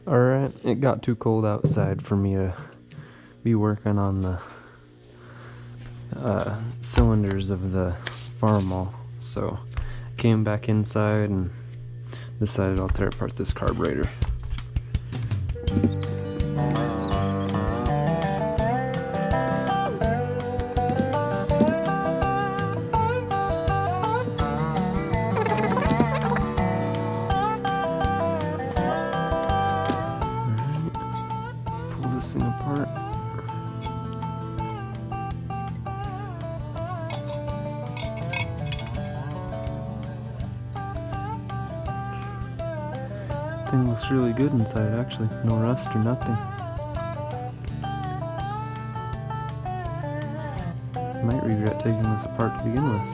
Alright, it got too cold outside for me to be working on the cylinders of the Farmall, so I came back inside and decided I'll tear apart this carburetor. Pull this thing apart. Thing looks really good inside, actually. No rust or nothing. Might regret taking this apart to begin with.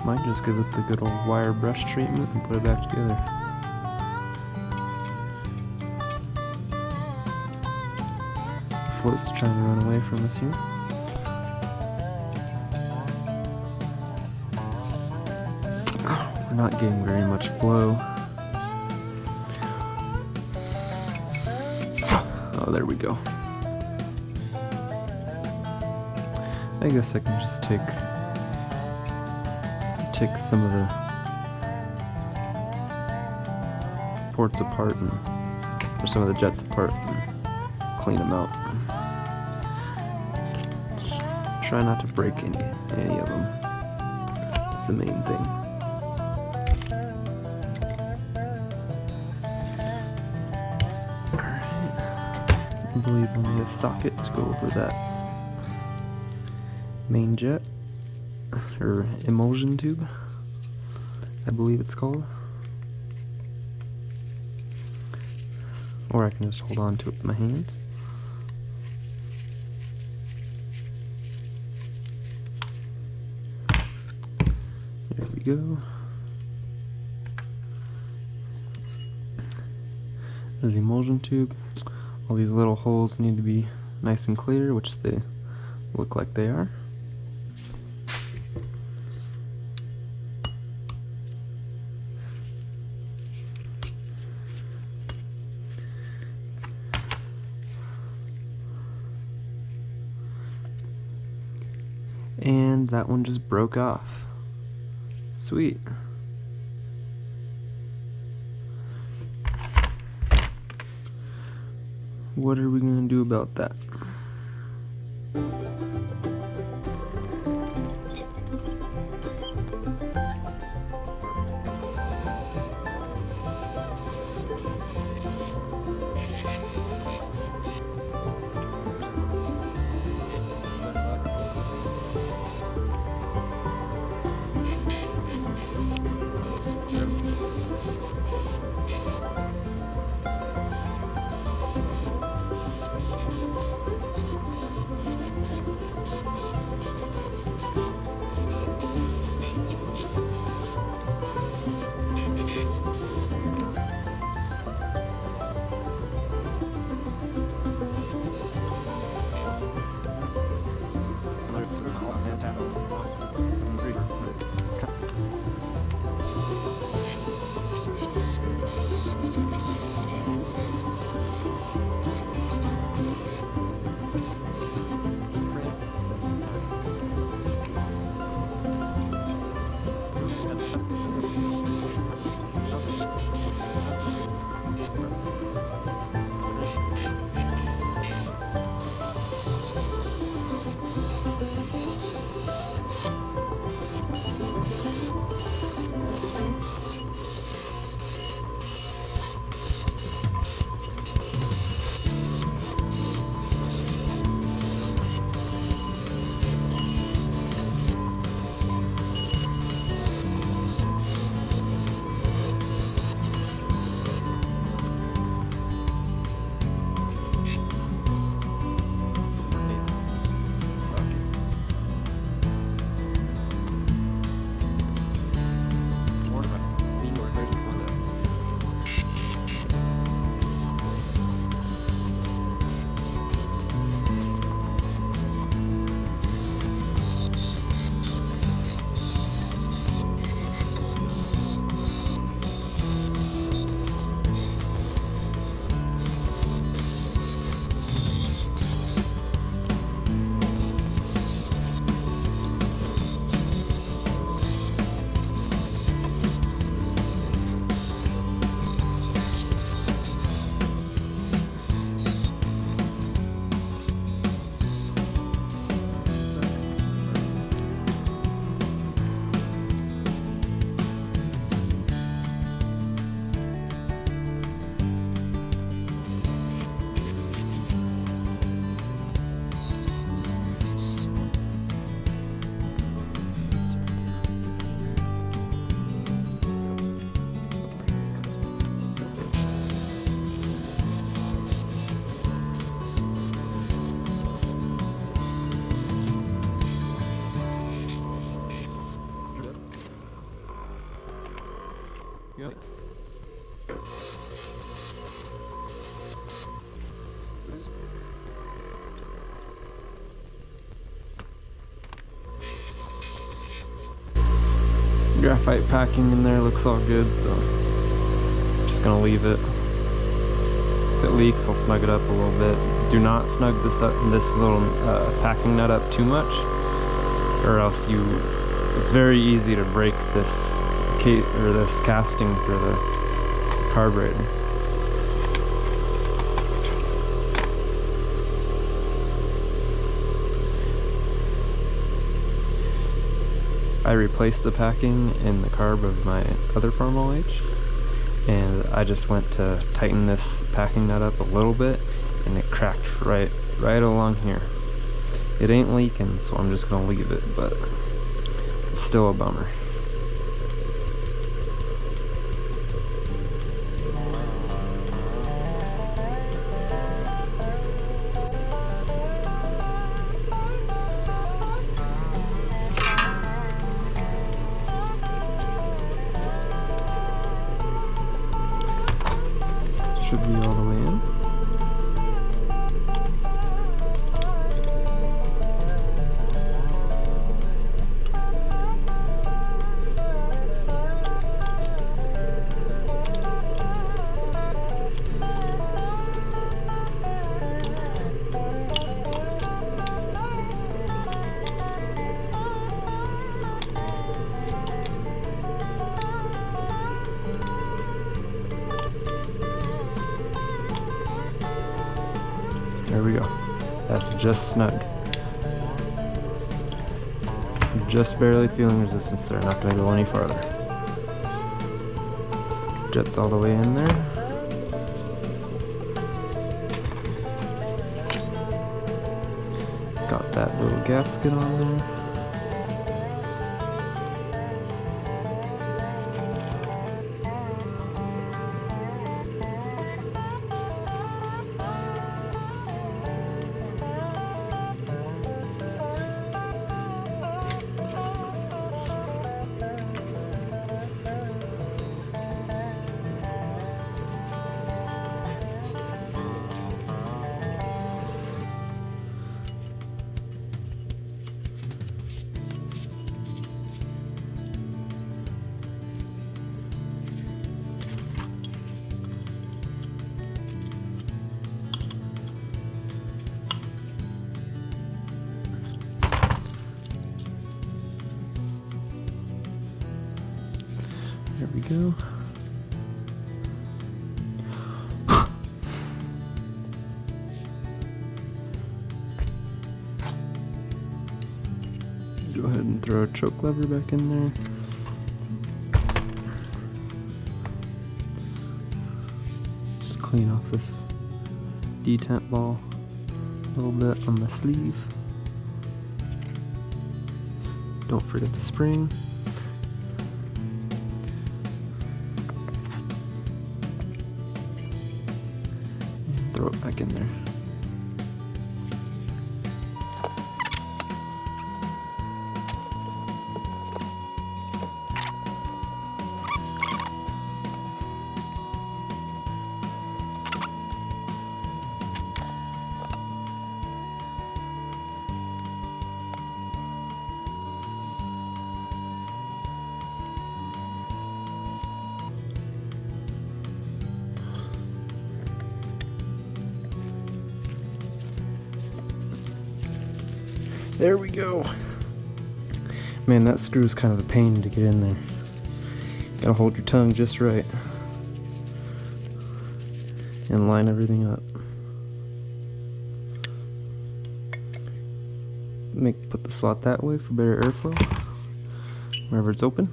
Might just give it the good old wire brush treatment and put it back together. Float's trying to run away from us here. We're not getting very much flow. Oh, there we go. I guess I can just take some of the ports apart or some of the jets apart and clean them out. Try not to break any of them. That's the main thing. Alright. I believe I need a socket to go over that main jet, or emulsion tube, I believe it's called. Or I can just hold on to it with my hand. There we go. There's the emulsion tube. All these little holes need to be nice and clear, which they look like they are. And that one just broke off. Sweet. What are we gonna do about that? Graphite packing in there looks all good, so I'm just gonna leave it. If it leaks, I'll snug it up a little bit. Do not snug this little packing nut up too much, or else it's very easy to break this casting for the carburetor. I replaced the packing in the carb of my other Farmall H, and I just went to tighten this packing nut up a little bit, and it cracked right along here. It ain't leaking, so I'm just gonna leave it, but it's still a bummer. Should be all the way in. There we go. That's just snug. Just barely feeling resistance there. Not going to go any farther. Jet's all the way in there. Got that little gasket on there. There we go. Go ahead and throw a choke lever back in there. Just clean off this detent ball a little bit on the sleeve. Don't forget the spring. Throw it back in there. There we go. Man, that screw's kind of a pain to get in there. Gotta hold your tongue just right and line everything up. Put the slot that way for better airflow wherever it's open,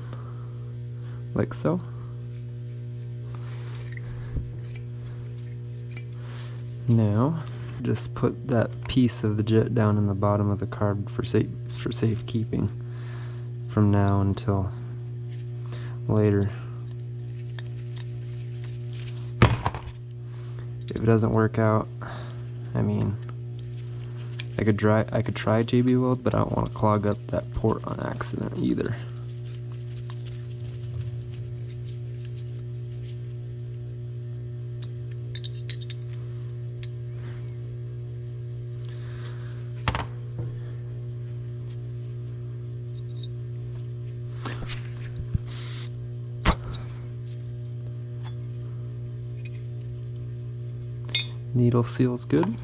like so. Now just put that piece of the jet down in the bottom of the carb for safekeeping from now until later. If it doesn't work out, I mean, I could try JB Weld, but I don't want to clog up that port on accident either. Needle seal's good.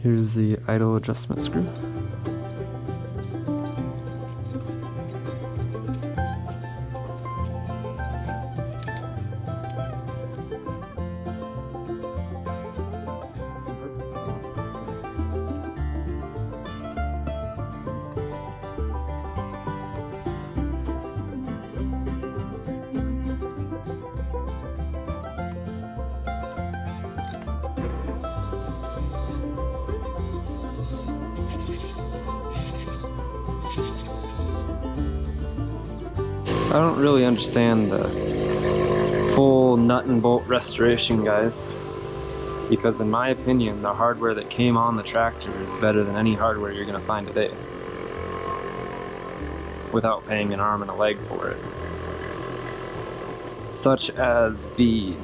Here's the idle adjustment screw. I don't really understand the full nut and bolt restoration, guys, because in my opinion, the hardware that came on the tractor is better than any hardware you're going to find today, without paying an arm and a leg for it. Such as the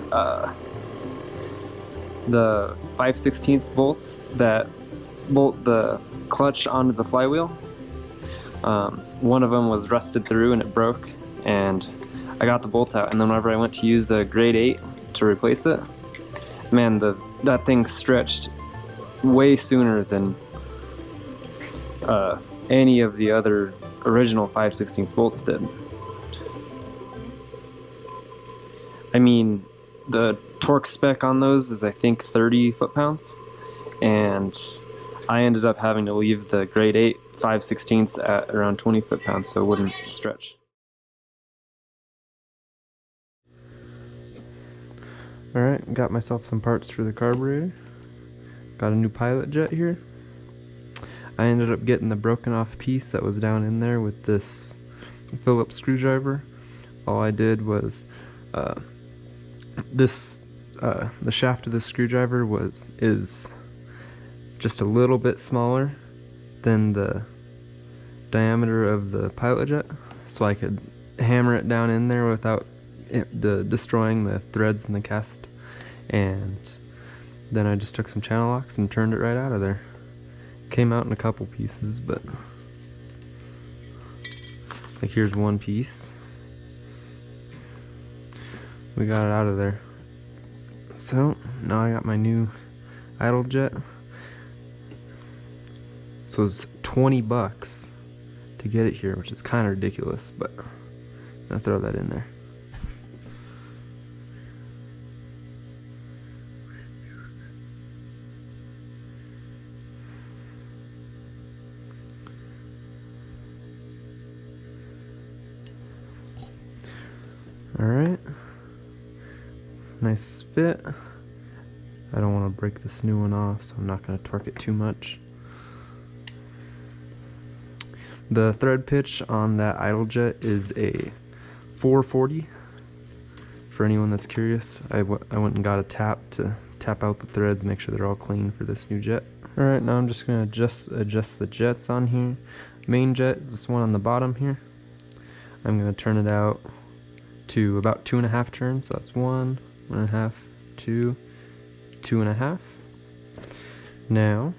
5/16 bolts that bolt the clutch onto the flywheel. One of them was rusted through and it broke, and I got the bolt out, and then whenever I went to use a grade 8 to replace it, man, that thing stretched way sooner than any of the other original 5/16 bolts did. I mean, the torque spec on those is I think 30 foot-pounds, and I ended up having to leave the grade 8 5/16 at around 20 foot-pounds so it wouldn't stretch. Alright, got myself some parts for the carburetor. Got a new pilot jet here. I ended up getting the broken off piece that was down in there with this Phillips screwdriver. All I did was the shaft of this screwdriver is just a little bit smaller than the diameter of the pilot jet, so I could hammer it down in there without destroying the threads in the cast. And then I just took some channel locks and turned it right out of there. Came out in a couple pieces, but like here's one piece. We got it out of there. So now I got my new idle jet. So it's 20 bucks to get it here, which is kind of ridiculous, but I'm gonna throw that in there. Alright, nice fit. I don't want to break this new one off, so I'm not going to torque it too much. The thread pitch on that idle jet is a 440. For anyone that's curious, I went and got a tap to tap out the threads, make sure they're all clean for this new jet. Alright, now I'm just going to adjust the jets on here. Main jet is this one on the bottom here. I'm going to turn it out to about 2.5 turns, so that's 1, 1.5, 2, 2.5. Now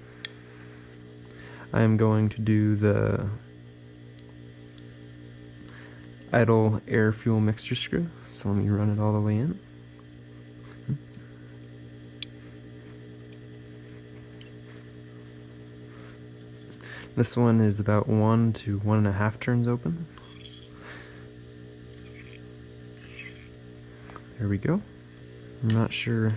I'm going to do the idle air fuel mixture screw, so let me run it all the way in. This one is about 1 to 1.5 turns open. There we go. I'm not sure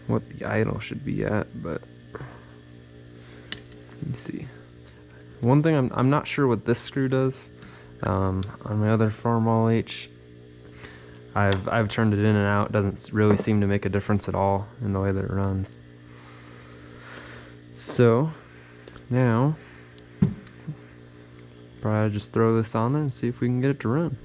what the idle should be at, but let me see. One thing I'm not sure what this screw does. On my other Farmall H, I've turned it in and out. It doesn't really seem to make a difference at all in the way that it runs. So now probably just throw this on there and see if we can get it to run.